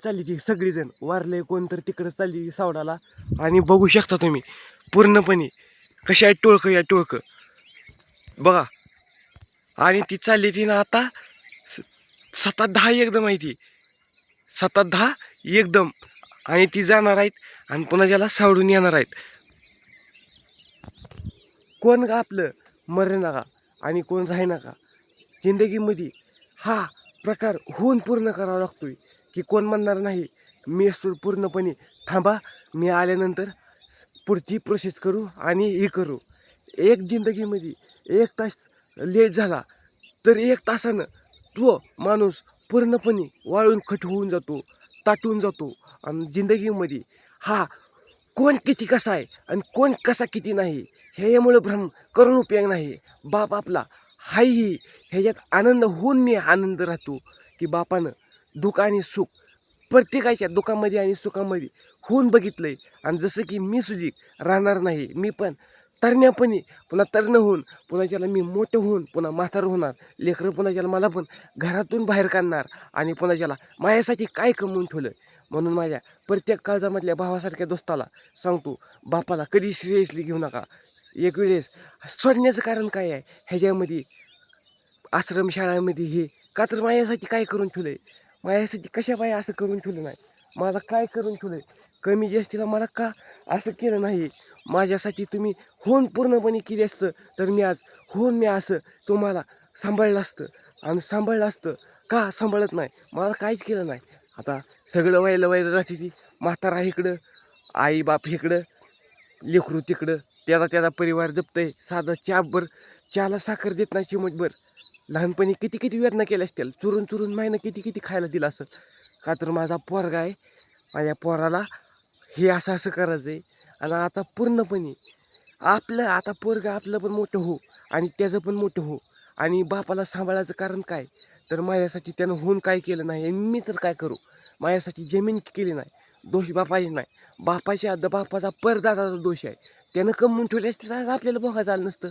चालली ती सगळीजण वारले, कोण तर तिकडं चालली ती सावडाला. आणि बघू शकता तुम्ही पूर्णपणे कशा आहे टोळकं, या टोळकं बघा. आणि ती चालली ती ना आता 7-10 एकदम आहे ती, 7-10 एकदम. आणि ती जाणार आहेत आणि पुन्हा ज्याला सावडून येणार आहेत. कोण का आपलं मरे नका आणि कोण राही नका. जिंदगीमध्ये हा प्रकार होऊन पूर्ण करावा लागतोय, की कोण म्हणणार नाही मी असतो पूर्णपणे थांबा, मी आल्यानंतर पुढची प्रोसेस करू आणि हे करू. एक जिंदगीमध्ये 1 तास लेट झाला तर 1 तासानं तो माणूस पूर्णपणे वाळून खट होऊन जातो, ताटून जातो. आणि जिंदगीमध्ये हा कोण किती कसा आहे आणि कोण कसा किती नाही ह्यामुळे भ्रम करून उपयोग नाही. बाप आपला हाही ह्याच्यात आनंद होऊन मी आनंद राहतो, की बापानं दुःख आणि सुख प्रत्येकाच्या दुःखामध्ये आणि सुखामध्ये होऊन बघितलंय. आणि जसं की मी सुद्धा राहणार नाही, मी पण तरण्यापणी पुन्हा तरुण होऊन पुन्हा ज्याला मी मोठं होऊन पुन्हा म्हातारं होणार. लेकरं पुन्हा ज्याला मला पण घरातून बाहेर काढणार आणि पुन्हा ज्याला माझ्यासाठी काय कमवून ठेवलं. म्हणून माझ्या प्रत्येक काळजामधल्या भावासारख्या दोस्ताला सांगतो, बापाला कधी सिरियसली घेऊ नका. एक वेळेस सोडण्याचं कारण काय आहे ह्याच्यामध्ये, आश्रमशाळामध्ये हे का तर माझ्यासाठी काय करून ठेवलं आहे, माझ्यासाठी कशा बाय असं करून ठेवलं नाही, माझा काय करून ठेवलं आहे, कमी जास्तीला मला का असं केलं नाही. माझ्यासाठी तुम्ही होऊन पूर्णपणे केली असतं तर मी आज होऊन मी असं तुम्हाला सांभाळलं असतं. आणि सांभाळलं असतं का सांभाळत नाही, मला काहीच केलं नाही. आता सगळं व्हायला राहते ती, म्हातारा इकडं, आई बाप इकडं, लेकरू तिकडं, त्याचा परिवार जपतंय. साधं चहाला साखर देत नाही चिमटभर. लहानपणी किती किती वेदना केल्या असतील, चुरून चुरून मायनं किती किती खायला दिलं असं. का तर माझा पोरगा आहे, माझ्या पोराला हे असं असं करायचं आहे. आणि आता पूर्णपणे आपलं आता पोरगं आपलं पण मोठं हो आणि त्याचं पण मोठं हो. आणि बापाला सांभाळायचं कारण काय, तर माझ्यासाठी त्यानं होऊन काय केलं नाही आणि मी तर काय करू. माझ्यासाठी जमीन केली नाही, दोष बापाची नाही, बापाचा परदादाचा दोष आहे. त्यानं कमवून ठेवले असते तर आज आपल्याला बघायचं आलं नसतं.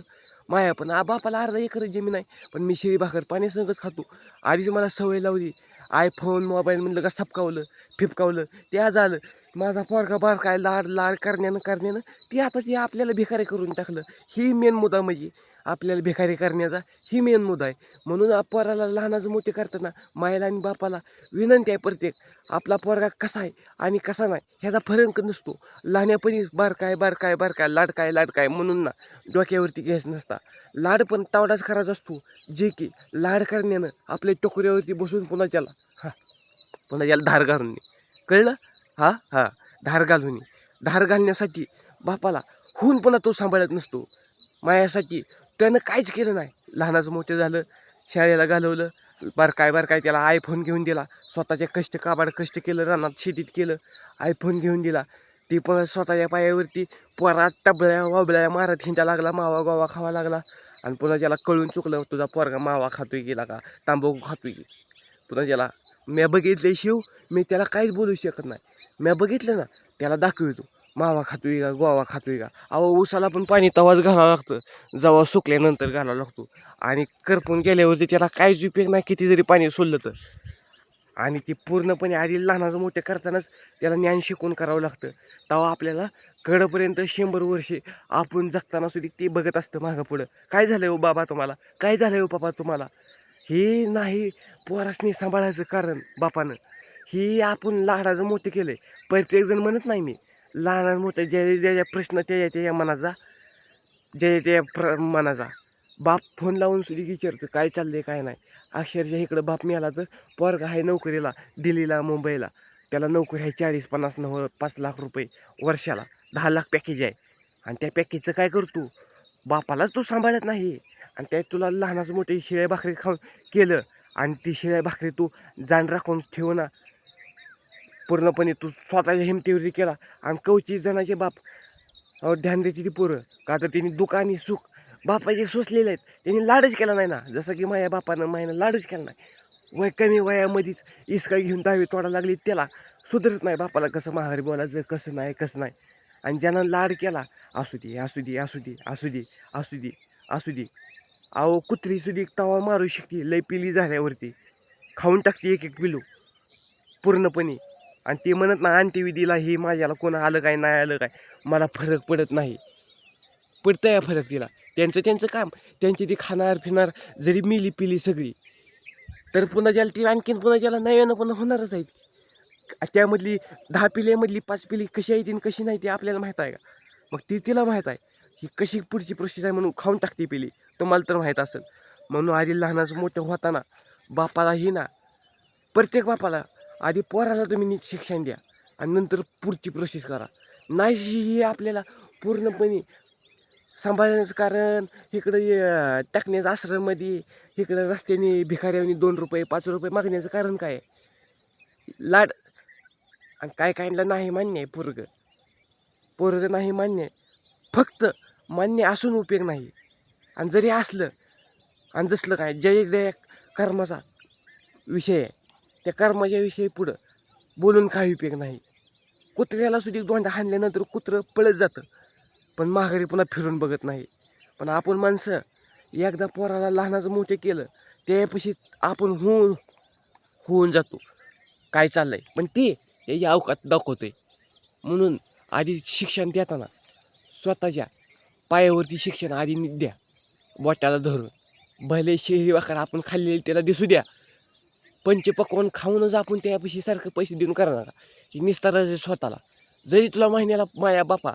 माया पण बापाला अर्धा एकर जमीन आहे, पण मी शिळी भाकर पाण्यासंगच खातो. आधीच मला सवय लावली, आयफोन मोबाईल म्हणलं का सपकावलं फिपकावलं त्या झालं. माझा पोरगा बारकाय लाड लाड करण्यानं ती आता ती आपल्याला भिकारी करून टाकलं. ही मेन मुद्दा म्हणजे आपल्याला भिकारी करण्याचा ही मेन मुद्दा आहे. म्हणून पोराला लहानाचं मोठे करताना मायला आणि बापाला विनंती आहे प्रत्येक, आपला पोरगा कसा आहे आणि कसा नाही ह्याचा फरक नसतो. लहान्यापणी बारकाय लाडकाय म्हणून ना डोक्यावरती घ्यायचं नसता. लाड पण तेवढाच करायचा असतो जे की लाड करण्यानं आपल्या टोकऱ्यावरती बसून पुन्हा याला धार घालून कळलं. धार घालण्यासाठी बापाला होऊन पुन्हा तो सांभाळत नसतो. माझ्यासाठी त्यानं काहीच केलं नाही. लहानाचं मोठं झालं, शाळेला घालवलं, बारकाय त्याला आयफोन घेऊन दिला. स्वतःचे कष्ट केलं, रानात शेतीत केलं, आयफोन घेऊन दिला. ती पण स्वतःच्या पायावरती पोरात टबळ्या वाबळ्या मारत हिंडा लागला, मावा गोवा खावा लागला. आणि पुन्हा ज्याला कळून चुकलं तुझा पोरगा मावा खातोय गेला का तांबाखू खातोय की, पुन्हा ज्याला मी बघितले मी त्याला काहीच बोलू शकत नाही. मी बघितलं ना त्याला दाखवतो मावा खातोय का गोवा खातोय का. अहो उसाला पण पाणी तवाच घालावं लागतं जेव्हा सुकल्यानंतर घालावं लागतो. आणि करपून गेल्यावरती त्याला काहीच उपयोग नाही किती जरी पाणी सोडलं तर. आणि ती पूर्णपणे आधी लहानाचं मोठे करतानाच त्याला ज्ञान शिकवून करावं लागतं. तेव्हा आपल्याला कडपर्यंत 100 वर्षे आपण जगताना सुद्धा ते बघत असतं मागं पुढं. काय झालं हो बाबा तुम्हाला, काय झालं हो बाबा तुम्हाला. हे नाही पोरासनी सांभाळायचं कारण बापानं. ही आपण लाडाचं मोठे केलं आहे. प्रत्येकजण म्हणत नाही मी लहान मोठं ज्या प्रश्न त्या मनाचा मनाचा बाप फोन लावून सुद्धा विचारतं काय चाललंय काय नाही. अक्षरशः इकडं बाप मिळाला तर पोरगा आहे नोकरीला दिल्लीला मुंबईला, त्याला नोकरी आहे 40-50 5 लाख रुपये वर्षाला, 10 लाख पॅकेज आहे. आणि त्या पॅकेजचं काय करतो, बापालाच तू सांभाळत नाही. आणि त्यात तुला लहानाचं मोठे शिळ्या भाकरी खाऊन केलं. आणि ती शिळ्या भाकरी तू जाण राखून ठेव ना, पूर्णपणे तू स्वतःच्या हिमतीवरती केला. आणि 25 जणांचे बाप ध्यान देते ती पोरं, का तर त्यांनी दुःख आणि सुख बापाचे सोसलेले आहेत. त्यांनी लाडच केला नाही ना, जसं की माझ्या बापानं माझ्यानं लाडच केला नाही. कमी वयामध्येच इसका घेऊन 10वी तोडा लागली, त्याला सुधरत नाही बापाला कसं माघारी बोलायचं कसं नाही. आणि ज्यानं लाड केला असू दे. अहो कुत्री सुधी तवा मारू शकते लय पिली झाल्यावरती, खाऊन टाकते एक पिलू पूर्णपणे. आणि ते म्हणत ना अंत्यविधीला ही माझ्याला कोण आलं काय नाही आलं काय मला फरक पडत नाही. पडतं या फरक तिला. त्यांचं काम, त्यांची ती खाणार फिरणार जरी मिली पिली सगळी तर पुन्हा ज्याला ती आणखीन पुन्हा ज्याला नव्यानं पुन्हा होणारच आहे. त्यामधली 10 पिलेमधली 5 पिली कशी आहे ती कशी नाही ती आपल्याला माहीत आहे का? मग ती तिला माहीत आहे ही कशी पुढची प्रोसेस आहे म्हणून खाऊन टाकते पिली. तुम्हाला तर माहीत असेल. म्हणून आधी लहानाचं मोठं होताना बापाला ही ना प्रत्येक बापाला आधी पोराला तुम्ही नीट शिक्षण द्या आणि नंतर पुढची प्रोसेस करा. नाही ही आपल्याला पूर्णपणे सांभाळण्याचं कारण इकडं टाकण्याचं आश्रममध्ये इकडं रस्त्याने भिकाऱ्याने 2 रुपये 5 रुपये मागण्याचं कारण काय आहे? लाड. आणि काय काहींना नाही मान्य आहे पोरगं नाही मान्य आहे. फक्त मान्य असून उपयोग नाही. आणि जरी असलं आणि जसलं काय जय कर्माचा विषय आहे त्या कर्माच्या विषयी पुढं बोलून काही उपयोग नाही. कुत्र्याला सुद्धा दोंडा हाणल्यानंतर कुत्रं पळत जातं पण माघारी पुन्हा फिरून बघत नाही. पण आपण माणसं एकदा पोराला लहानाचं मोठे केलं त्यापाशी आपण होऊन जातो काय चाललंय. पण ते त्याची अवकात दाखवतोय. म्हणून आधी शिक्षण देताना स्वतःच्या पायावरती शिक्षण आधी द्या. बोटाला धरून भले शेळी वाकर आपण खाल्लेली त्याला दिसू द्या. पंचपक्वान्न खाऊनच आपण त्यापाशी सारखं पैसे देऊन करणार का की निस्तारायचं स्वतःला. जरी तुला महिन्याला माया बापा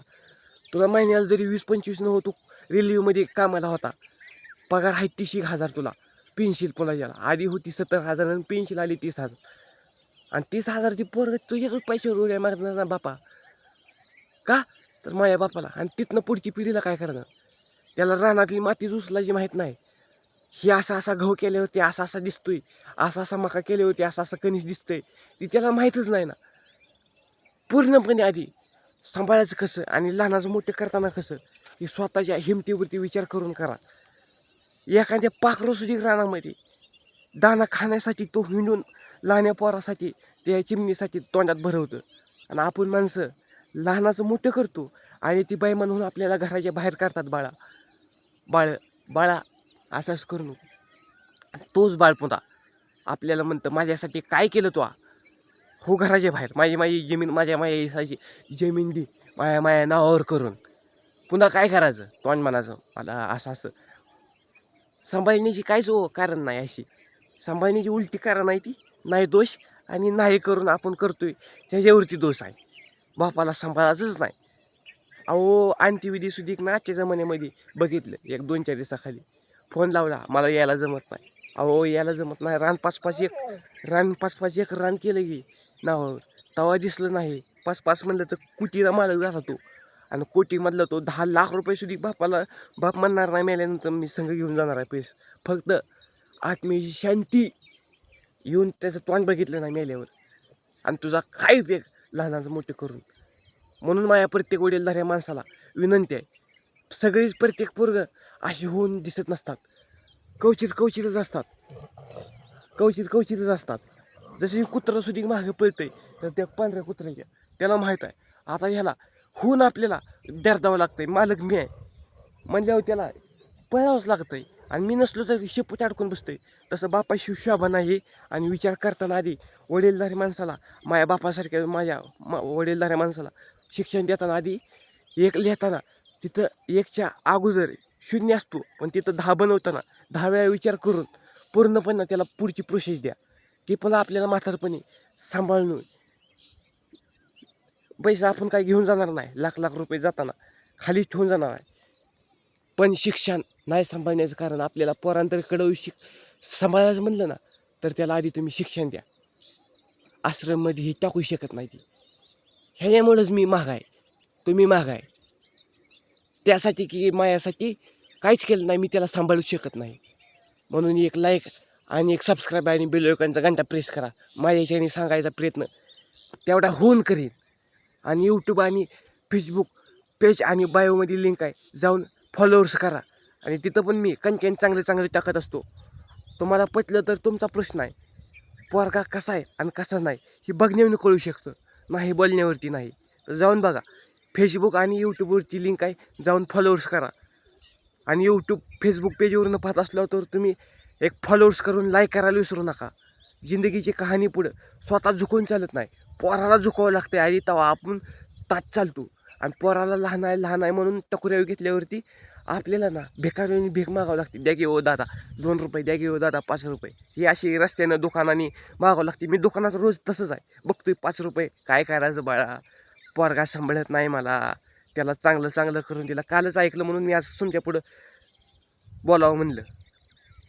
तुला महिन्याला जरी 20-25 न होतो रेल्वेमध्ये कामाला होता पगार आहे 30,000 तुला पेन्शिल पुन्हा याला आधी होती 70,000 आणि पेन्शिल आली 30,000 आणि 30,000 ती पोरं तुझ्याच पैशावर उड्या मारणार ना बापा. का तर माझ्या बापाला. आणि तिथनं पुढची पिढीला काय करणार? त्याला रानातली माती उचलायची माहीत नाही. ही असा गहू केल्यावरती असा दिसतोय, असा मका केल्यावरती असा कणीस दिसतोय ती त्याला माहीतच नाही ना. पूर्णपणे आधी सांभाळायचं कसं आणि लहानाचं मोठं करताना कसं हे स्वतःच्या हिमतीवरती विचार करून करा. एखाद्या पाखरूसुद्धा रानामध्ये दाणा खाण्यासाठी तो हिंडून लहान्या पोरासाठी त्या चिमणीसाठी तोंडात भरवतं आणि आपण माणसं लहानाचं मोठं करतो आणि ती बाई म्हणून आपल्याला घराच्या बाहेर काढतात. बाळा असंच करू नको. तोच बाळ पुन्हा आपल्याला म्हणतं माझ्यासाठी काय केलं तो हो घराच्या बाहेर माझी जमीन माझ्या जमीन दी माझ्या नावावर करून पुन्हा काय करायचं तोंड म्हणायचं मला असं सांभाळण्याची काहीच कारण नाही. अशी सांभाळण्याची उलटी कारण आहे ती नाही दोष आणि नाही करून आपण करतोय त्याच्यावरती दोष आहे. बापाला सांभाळायचंच नाही. अहो अंत्यविधी सुद्धा ना आजच्या जमान्यामध्ये बघितलं 1-2-4 दिवसाखाली फोन लावला मला यायला जमत नाही. अहो यायला जमत नाही. रान 5-5 एक रान केलं की नावावर तवा दिसलं नाही. 5-5 म्हणलं तर कोटीला मालक झाला तो आणि कोटीमधला तो 10 लाख रुपये सुद्धा बाप म्हणणार नाही मेल्यानंतर मी संघ घेऊन जाणार आहे पैसे. फक्त आत्म्याची शांती येऊन त्याचं तोंड बघितलं नाही मेल्यावर आणि तुझा काय उपयोग लहानाचं मोठं करून. म्हणून माझ्या प्रत्येक वडीलधाऱ्या माणसाला विनंती आहे. सगळीच प्रत्येक पोरगं अशी होऊन दिसत नसतात. क्वचितच असतात. जसे कुत्रं सुद्धा मागे पळतंय तर त्या पांढऱ्या कुत्र्याच्या त्याला माहीत आहे आता ह्याला होऊन आपल्याला द्यावं लागतंय. मालक मी आहे म्हणल्यावर त्याला पळावंच लागतंय आणि मी नसलो तर शेपूट अडकून बसतंय. तसं बापाशी शोभा नाही. आणि विचार करताना आधी वडीलधारी माणसाला माझ्या बापासारख्या वडीलधाऱ्या माणसाला शिक्षण देताना आधी 1 लिहिताना तिथं 1च्या अगोदर 0 असतो पण तिथं 10 बनवताना 10 वेळा विचार करून पूर्णपणे त्याला पुढची प्रोसेस द्या. ते पण आपल्याला म्हातारपणी सांभाळून पैसा आपण काय घेऊन जाणार नाही. लाख रुपये जाताना खाली ठेवून जाणार आहे. पण शिक्षण नाही सांभाळण्याचं कारण आपल्याला पोरांतरकडं सांभाळायचं म्हणलं ना तर त्याला आधी तुम्ही शिक्षण द्या. आश्रममध्येही टाकू शकत नाही ती. ह्याच्यामुळंच मी महाग आहे तुम्ही महाग आहे. त्यासाठी की माझ्यासाठी काहीच केलं नाही मी त्याला सांभाळू शकत नाही. म्हणून 1 लाईक आणि 1 सबस्क्राईब आणि बेल आयकॉनचा घंटा प्रेस करा. माझ्या ह्याच्याने सांगायचा प्रयत्न तेवढा होऊन करीन. आणि यूट्यूब आणि फेसबुक पेज आणि बायोमध्ये लिंक आहे जाऊन फॉलोअर्स करा. आणि तिथं पण मी कंटेंट चांगले टाकत असतो. तुम्हाला पटलं तर तुमचा प्रश्न आहे. पोरगा कसा आहे आणि कसा नाही हे बघण्यावरून कळू शकतं नाही बोलण्यावरती नाही. तर जाऊन बघा फेसबुक आणि यूट्यूबवरची लिंक आहे जाऊन फॉलोअर्स करा. आणि यूट्यूब फेसबुक पेजवरून पाहत असल्यावर तर तुम्ही 1 फॉलोअर्स करून लाईक करायला विसरू नका. जिंदगीची कहाणी पुढं स्वतः झुकून चालत नाही पोराला झुकावं लागतं आधी, तेव्हा आपण ताच चालतो. आणि पोराला लहान आहे म्हणून टकुऱ्यावर घेतल्यावरती आपल्याला ना भिकाऱ्याने भीक मागावं लागते. द्या की ओ दादा 2 रुपये, द्या की ओ दादा 5 रुपये. ही अशी रस्त्यानं दुकानाने मागावं लागते. मी दुकानात रोज तसंच आहे, बघतोय 5 रुपये. काय करायचं बाळा, पोरगा सांभाळत नाही मला, त्याला चांगलं चांगलं करून दिलं. कालच ऐकलं म्हणून मी आज तुमच्या पुढं बोलावं म्हणलं.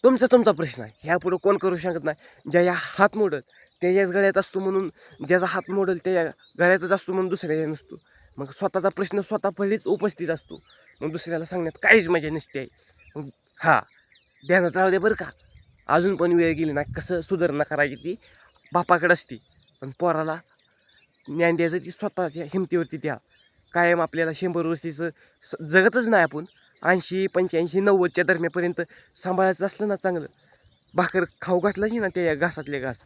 तुमचा प्रश्न आहे, ह्यापुढं कोण करू शकत नाही. ज्या हात मोडल त्याच्याच गळ्यात असतो म्हणून, ज्याचा हात मोडल त्याच्या गळ्यातच असतो म्हणून दुसऱ्याच्या नसतो. मग स्वतःचा प्रश्न स्वतः पहिलेच उपस्थित असतो, मग दुसऱ्याला सांगण्यात काहीच मजा नसते आहे. मग हा ध्यानात राहू दे बरं का. अजून पण वेळ गेली नाही, कसं सुधारणा करायची ती बापाकडे असते. पण पोराला ज्ञान द्यायचं ती स्वतःच्या हिमतीवरती द्या. कायम आपल्याला 100 वर्षीचं जगतच नाही आपण. 80, 85, 90च्या दरम्यानपर्यंत सांभाळायचं असलं ना चांगलं, भाकर खाऊ घातलं की ना त्या घासातले घास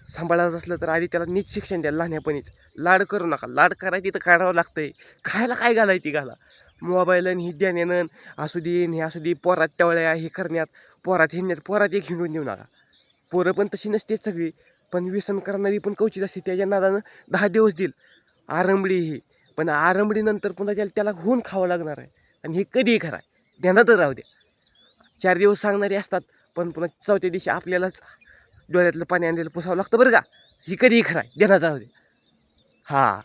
सांभाळायचं असलं तर आधी त्याला नीट शिक्षण द्या लहानपणीच. लाड करू नका. लाड करायची तर काढावं लागतंय. खायला काय घालायची घाला. मोबाईल आणि ही देण्यानं असू दे हे असू दे, पोरात टवळ्या हे करण्यात, पोरात हिंडण्यात, पोरात एक हिंडून देऊ नका. पोरं पण तशी नसतेच सगळी, पण व्यसन करणारी पण कवचित असते. त्याच्या नादानं 10 दिवस देईल आरंबळी ही, पण आरंबळीनंतर पुन्हा त्याला होऊन खावं लागणार आहे. आणि हे कधीही खरं आहे, ध्यानातच राहू द्या. 4 दिवस सांगणारे असतात, पण पुन्हा 4थ्या दिवशी आपल्यालाच डोळ्यातलं पाणी आणलेलं पुसावं लागतं बरं का. ही कधीही खरं आहे, ध्यानात राहू द्या. हां.